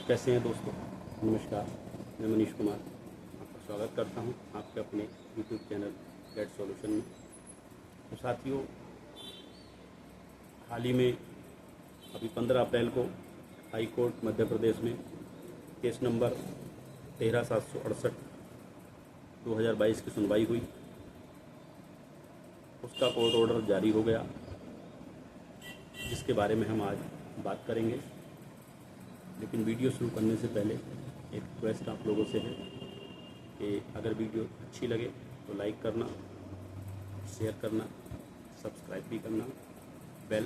कैसे हैं दोस्तों। नमस्कार, मैं मनीष कुमार आपका स्वागत करता हूं आपके अपने यूट्यूब चैनल गेट सॉल्यूशन में। तो साथियों, हाल ही में अभी 15 अप्रैल को हाई कोर्ट मध्य प्रदेश में केस नंबर 13768 2022 की सुनवाई हुई। उसका कोर्ट ऑर्डर जारी हो गया, जिसके बारे में हम आज बात करेंगे। लेकिन वीडियो शुरू करने से पहले एक रिक्वेस्ट आप लोगों से है कि अगर वीडियो अच्छी लगे तो लाइक करना, शेयर करना, सब्सक्राइब भी करना, बेल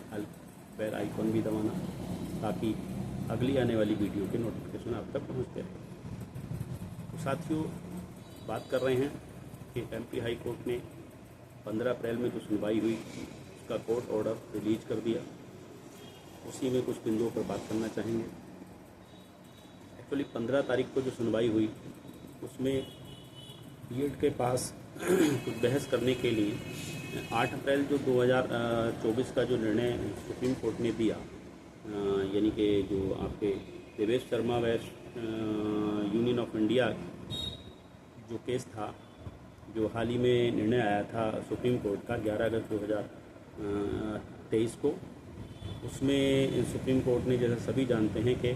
आइकॉन भी दबाना, ताकि अगली आने वाली वीडियो के नोटिफिकेशन आप तक पहुँचते रहे। तो साथियों, बात कर रहे हैं कि एमपी हाई कोर्ट ने 15 अप्रैल में जो सुनवाई हुई उसका कोर्ट ऑर्डर रिलीज कर दिया। उसी में कुछ बिंदुओं पर बात करना चाहेंगे। एक्चुअली 15 तारीख को जो सुनवाई हुई उसमें बीएड के पास कुछ बहस करने के लिए 8 अप्रैल जो 2024 का जो निर्णय सुप्रीम कोर्ट ने दिया, यानी कि जो आपके Devesh Sharma west union of India जो केस था, जो हाल ही में निर्णय आया था सुप्रीम कोर्ट का 11 अगस्त 2023 को, उसमें सुप्रीम कोर्ट ने, जैसा सभी जानते हैं, कि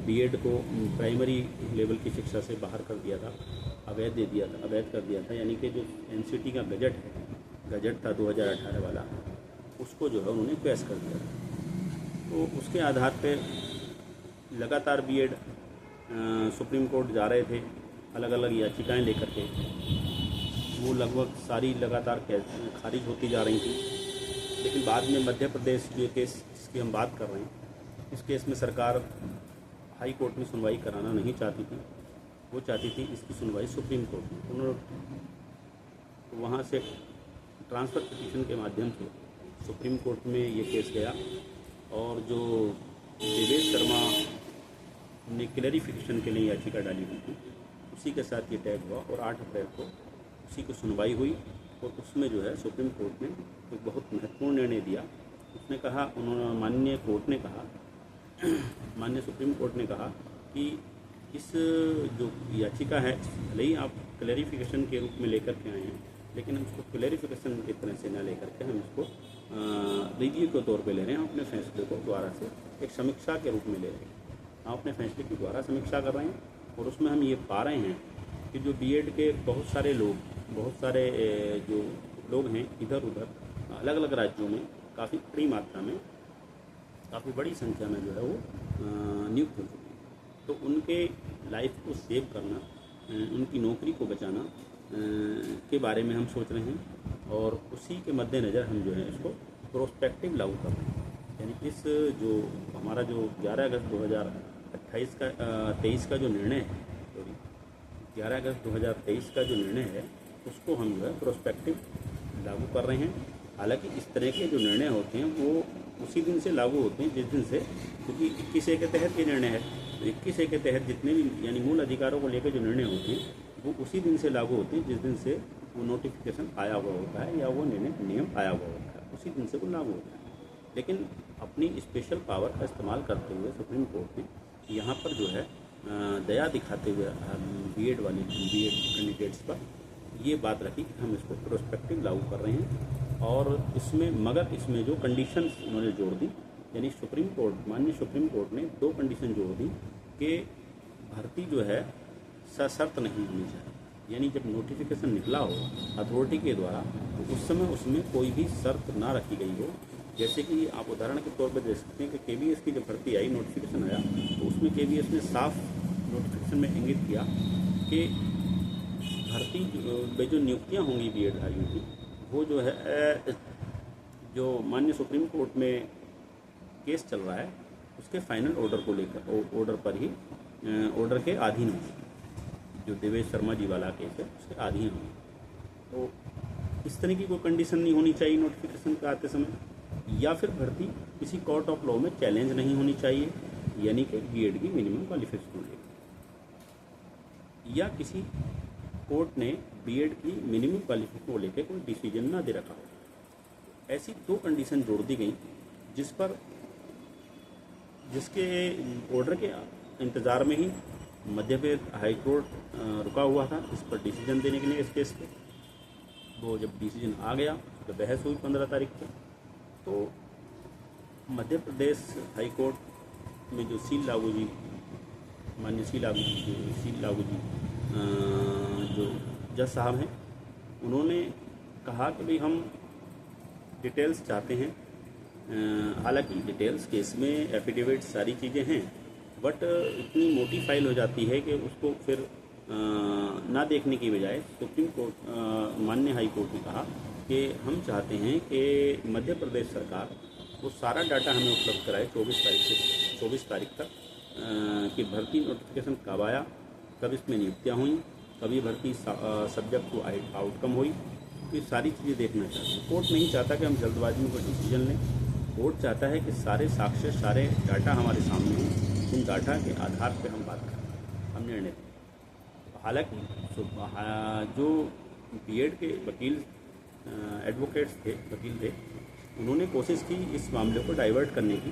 बीएड को प्राइमरी लेवल की शिक्षा से बाहर कर दिया था, अवैध कर दिया था। यानी कि जो एनसीटी का गजट था 2018 वाला, उसको जो है उन्होंने पेश कर दिया था। तो उसके आधार पे लगातार बीएड सुप्रीम कोर्ट जा रहे थे अलग अलग याचिकाएं लेकर के। वो लगभग सारी लगातार खारिज होती जा रही थी। लेकिन बाद में मध्य प्रदेश जो केस जिसकी हम बात कर रहे हैं, इस केस में सरकार हाई कोर्ट में सुनवाई कराना नहीं चाहती थी। वो चाहती थी इसकी सुनवाई सुप्रीम कोर्ट में। उन्होंने तो वहाँ से ट्रांसफ़र पिटीशन के माध्यम से सुप्रीम कोर्ट में ये केस गया, और जो देवेश शर्मा ने क्लैरिफिकेशन के लिए याचिका डाली हुई थी, उसी के साथ ये टैग हुआ और 8 अप्रैल को उसी की सुनवाई हुई। और उसमें जो है सुप्रीम कोर्ट ने एक बहुत महत्वपूर्ण निर्णय दिया। उसने कहा, माननीय सुप्रीम कोर्ट ने कहा कि इस जो याचिका है, भले ही आप क्लैरिफिकेशन के रूप में लेकर के आए हैं, लेकिन हम इसको क्लैरिफिकेशन की तरह से ना लेकर के हम इसको रिव्यू के तौर पे ले रहे हैं। हम अपने फैसले को दोबारा से एक समीक्षा के रूप में ले रहे हैं। हम अपने फैसले की दोबारा समीक्षा कर रहे हैं, और उसमें हम ये पा रहे हैं कि जो बीएड के बहुत सारे जो लोग हैं इधर उधर अलग अलग राज्यों में काफ़ी बड़ी मात्रा में, काफ़ी बड़ी संख्या में जो है वो नियुक्त हो चुके हैं। तो उनके लाइफ को सेव करना, उनकी नौकरी को बचाना के बारे में हम सोच रहे हैं, और उसी के मद्देनज़र हम जो है इसको प्रोस्पेक्टिव लागू कर रहे हैं। यानी इस जो हमारा जो 11 अगस्त 2023 का जो निर्णय है, 11 अगस्त 2023 का जो निर्णय है, उसको हम जो है प्रोस्पेक्टिव लागू कर रहे हैं। हालांकि इस तरह के जो निर्णय होते हैं वो उसी दिन से लागू होते हैं जिस दिन से, क्योंकि 21A के तहत ये निर्णय है, तो 21A के तहत जितने भी यानी मूल अधिकारों को लेकर जो निर्णय होते हैं वो उसी दिन से लागू होते हैं जिस दिन से वो नोटिफिकेशन आया हुआ होता है या वो नियम आया हुआ होता है, उसी दिन से वो लागू होता है। लेकिन अपनी स्पेशल पावर का इस्तेमाल करते हुए सुप्रीम कोर्ट ने यहाँ पर जो है दया दिखाते हुए बीएड कैंडिडेट्स पर ये बात रखी कि हम इसको प्रोस्पेक्टिव लागू कर रहे हैं। और इसमें जो कंडीशंस उन्होंने जोड़ दी, यानी माननीय सुप्रीम कोर्ट ने 2 कंडीशन जोड़ दी कि भर्ती जो है सशर्त नहीं होनी चाहिए। यानी जब नोटिफिकेशन निकला हो अथॉरिटी के द्वारा, तो उस समय उसमें कोई भी शर्त ना रखी गई हो। जैसे कि आप उदाहरण के तौर पर देख सकते हैं कि केबीएस की जब भर्ती आई, नोटिफिकेशन आया, तो उसमें केबीएस ने साफ नोटिफिकेशन में इंगित किया कि भर्ती में जो नियुक्तियाँ होंगी बीएड धारियों की, वो जो है जो माननीय सुप्रीम कोर्ट में केस चल रहा है उसके फाइनल ऑर्डर पर ही ऑर्डर के अधीन होंगे। जो देवेश शर्मा जी वाला केस है उसके अधीन होंगे। तो इस तरह की कोई कंडीशन नहीं होनी चाहिए नोटिफिकेशन का आते समय, या फिर भर्ती किसी कोर्ट ऑफ लॉ में चैलेंज नहीं होनी चाहिए, यानी कि बीएड की मिनिमम क्वालिफिकेशन लेकर, या किसी कोर्ट ने बीएड की मिनिमम क्वालिफिकेशन को लेकर कोई डिसीजन ना दे रखा हो। ऐसी 2 कंडीशन जोड़ दी गई जिसके ऑर्डर के इंतज़ार में ही मध्य प्रदेश हाई कोर्ट रुका हुआ था इस पर डिसीजन देने के लिए इस केस पे। वो जब डिसीजन आ गया तो बहस हुई 15 तारीख को। तो मध्य प्रदेश हाई कोर्ट में जो सी लागू जी, माननीय सी लागू जी जो जज साहब हैं, उन्होंने कहा कि भाई हम डिटेल्स चाहते हैं। हालांकि डिटेल्स केस में एफिडेविट सारी चीज़ें हैं, बट इतनी मोटी फाइल हो जाती है कि उसको फिर ना देखने की बजाय सुप्रीम कोर्ट माननीय हाई कोर्ट ने कहा कि हम चाहते हैं कि मध्य प्रदेश सरकार वो सारा डाटा हमें उपलब्ध कराए 24 तारीख तक कि भर्ती नोटिफिकेशन कब आया, कब इसमें नियुक्तियाँ हुई, कभी भर्ती सब्जेक्ट टू आउटकम हुई। ये सारी चीज़ें देखना चाहते हैं। कोर्ट नहीं चाहता कि हम जल्दबाजी में कोई डिसीजन लें। कोर्ट चाहता है कि सारे साक्ष्य, सारे डाटा हमारे सामने हों, उन डाटा के आधार पर हम बात करें, हम निर्णय लें। हालांकि जो बीएड के वकील एडवोकेट्स थे, वकील थे, उन्होंने कोशिश की इस मामले को डाइवर्ट करने की।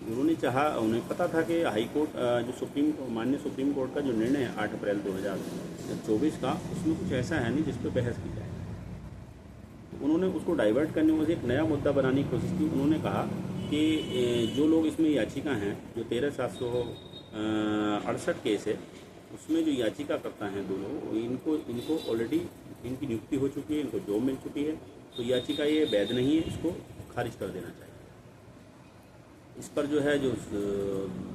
उन्होंने चाहा, उन्हें पता था कि हाई कोर्ट जो माननीय सुप्रीम कोर्ट का जो निर्णय है 8 अप्रैल 2024 का, उसमें कुछ ऐसा है नहीं जिस पर बहस की जाए। तो उन्होंने उसको डाइवर्ट करने में एक नया मुद्दा बनाने की कोशिश की। उन्होंने कहा कि जो लोग इसमें याचिका हैं, जो 13,768 केस है, उसमें जो याचिका करता हैं दो लोग, इनको ऑलरेडी इनकी नियुक्ति हो चुकी है, इनको जॉब मिल चुकी है, तो याचिका ये वैध नहीं है, इसको खारिज कर देना चाहिए। इस पर जो है जो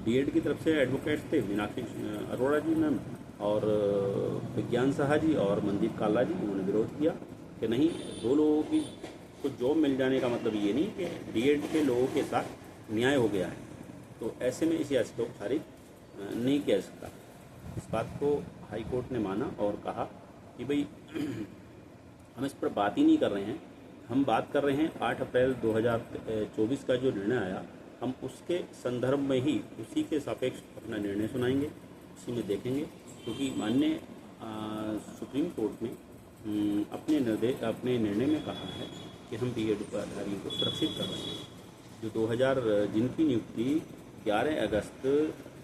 बीएड की तरफ से एडवोकेट्स थे, मीनाक्षी अरोड़ा जी मैम और विज्ञान साहा जी और मनदीप काला जी, उन्होंने विरोध किया कि नहीं, दो लोगों की को जॉब मिल जाने का मतलब ये नहीं कि बीएड के लोगों के साथ न्याय हो गया है। तो ऐसे में इस याचिका को खारिज नहीं किया जा सकता। इस बात को हाई कोर्ट ने माना और कहा कि भाई हम इस पर बात ही नहीं कर रहे हैं, हम बात कर रहे हैं 8 अप्रैल 2024 का जो निर्णय आया, हम उसके संदर्भ में ही उसी के सापेक्ष अपना निर्णय सुनाएंगे, उसी में देखेंगे। क्योंकि माननीय सुप्रीम कोर्ट ने अपने निर्णय में कहा है कि हम बीएड उपाधिकारियों को सुरक्षित कर रहे हैं। जो 2000 जिनकी नियुक्ति 11 अगस्त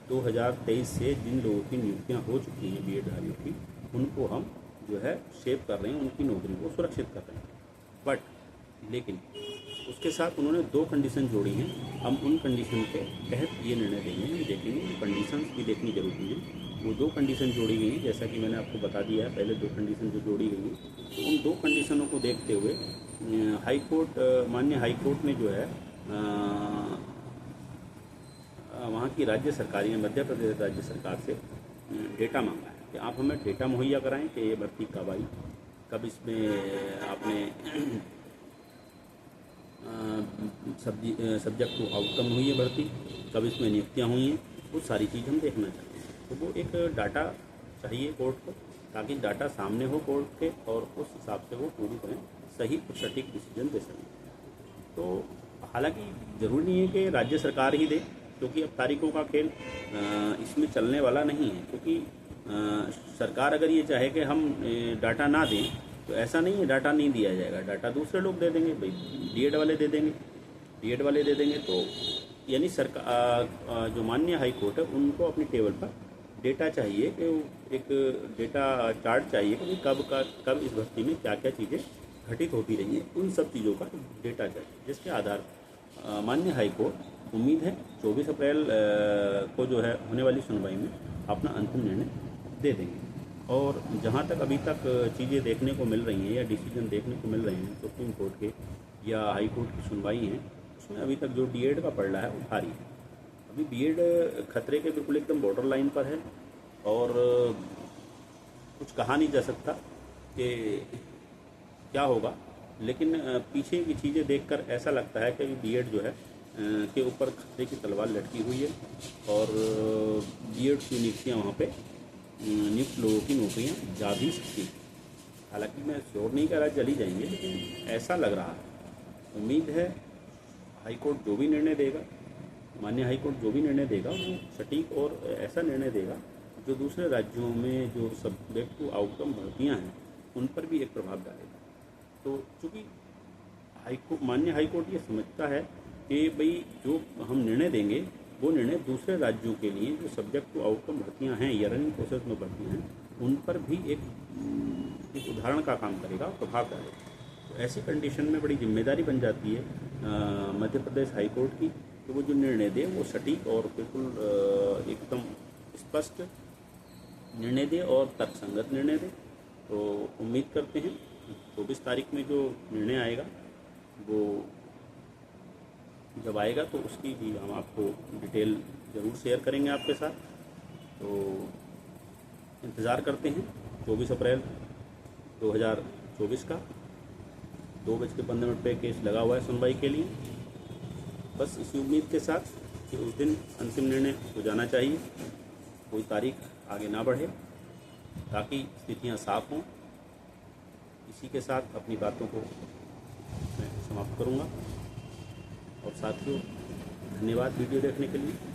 2023 से जिन लोगों की नियुक्तियाँ हो चुकी हैं बीएडधारियों की, उनको हम जो है सेव कर रहे हैं, उनकी नौकरी को सुरक्षित कर रहे हैं। लेकिन उसके साथ उन्होंने 2 कंडीशन जोड़ी हैं। हम उन कंडीशन के तहत ये निर्णय देंगे, हम देखेंगे, कंडीशंस भी देखनी जरूरी है। वो 2 कंडीशन जोड़ी गई हैं, जैसा कि मैंने आपको बता दिया है पहले 2 कंडीशन जो जोड़ी गई हैं। तो उन 2 कंडीशनों को देखते हुए माननीय हाई कोर्ट ने जो है वहाँ की राज्य सरकार यानी मध्य प्रदेश राज्य सरकार से डेटा मांगा है कि आप हमें डेटा मुहैया कराएं कि ये भर्ती कब आई, कब इसमें आपने सब्जेक्ट टू आउटकम हुई है भर्ती, कब इसमें नियुक्तियाँ हुई हैं, वो सारी चीज़ हम देखना चाहते हैं। तो वो एक डाटा चाहिए कोर्ट को, ताकि डाटा सामने हो कोर्ट के और उस हिसाब से वो पूरी तरह सही और सटीक डिसीजन दे सकें। तो हालांकि ज़रूरी नहीं है कि राज्य सरकार ही दे, क्योंकि अब तारीखों का खेल इसमें चलने वाला नहीं है। क्योंकि सरकार अगर ये चाहे कि हम डाटा ना दें, तो ऐसा नहीं है डाटा नहीं दिया जाएगा, डाटा दूसरे लोग दे देंगे, भाई बीएड वाले दे देंगे। तो यानी सरकार जो माननीय हाई कोर्ट है, उनको अपनी टेबल पर डेटा चाहिए कि एक डेटा चार्ट चाहिए कि कब इस भर्ती में क्या क्या चीज़ें घटित होती रही हैं, उन सब चीज़ों का डेटा चाहिए, जिसके आधार माननीय हाई कोर्ट उम्मीद है 24 अप्रैल को जो है होने वाली सुनवाई में अपना अंतिम निर्णय दे देंगे। और जहाँ तक अभी तक चीज़ें देखने को मिल रही हैं या डिसीजन देखने को मिल रहे हैं सुप्रीम कोर्ट के या हाई कोर्ट की सुनवाई हैं, उसमें अभी तक जो बीएड का पड़ रहा है वो भारी है। अभी बीएड खतरे के बिल्कुल एकदम बॉर्डर लाइन पर है और कुछ कहा नहीं जा सकता कि क्या होगा, लेकिन पीछे की चीज़ें देखकर ऐसा लगता है कि बीएड जो है के ऊपर खतरे की तलवार लटकी हुई है और बीएड की नियुक्तियाँ वहाँ पे नियुक्त लोगों की नौकरियाँ जा भी सकती हैं। हालांकि मैं श्योर नहीं कह रहा चली जाएंगे, लेकिन ऐसा लग रहा है। उम्मीद है हाई कोर्ट जो भी निर्णय देगा, माननीय हाई कोर्ट जो भी निर्णय देगा, वो सटीक और ऐसा निर्णय देगा जो दूसरे राज्यों में जो सब्जेक्ट टू आउटकम भर्तियाँ हैं उन पर भी एक प्रभाव डालेगा। तो चूँकि माननीय हाई कोर्ट ये समझता है कि भाई जो हम निर्णय देंगे वो निर्णय दूसरे राज्यों के लिए जो सब्जेक्ट टू आउटकम भर्तियाँ हैं या रनिंग प्रोसेस में भर्तियाँ हैं उन पर भी एक उदाहरण का काम करेगा, प्रभाव डालेगा। तो ऐसी कंडीशन में बड़ी जिम्मेदारी बन जाती है मध्य प्रदेश हाई कोर्ट की कि वो जो निर्णय दे वो सटीक और बिल्कुल एकदम स्पष्ट निर्णय दे और तर्कसंगत निर्णय दे। तो उम्मीद करते हैं 24 तारीख में जो निर्णय आएगा वो जब आएगा तो उसकी भी हम आपको डिटेल ज़रूर शेयर करेंगे आपके साथ। तो इंतज़ार करते हैं 24 अप्रैल 2024 का 2:15 पे केस लगा हुआ है सुनवाई के लिए। बस इसी उम्मीद के साथ कि उस दिन अंतिम निर्णय हो जाना चाहिए, कोई तारीख आगे ना बढ़े ताकि स्थितियां साफ हों। इसी के साथ अपनी बातों को मैं समाप्त करूंगा और साथियों धन्यवाद वीडियो देखने के लिए।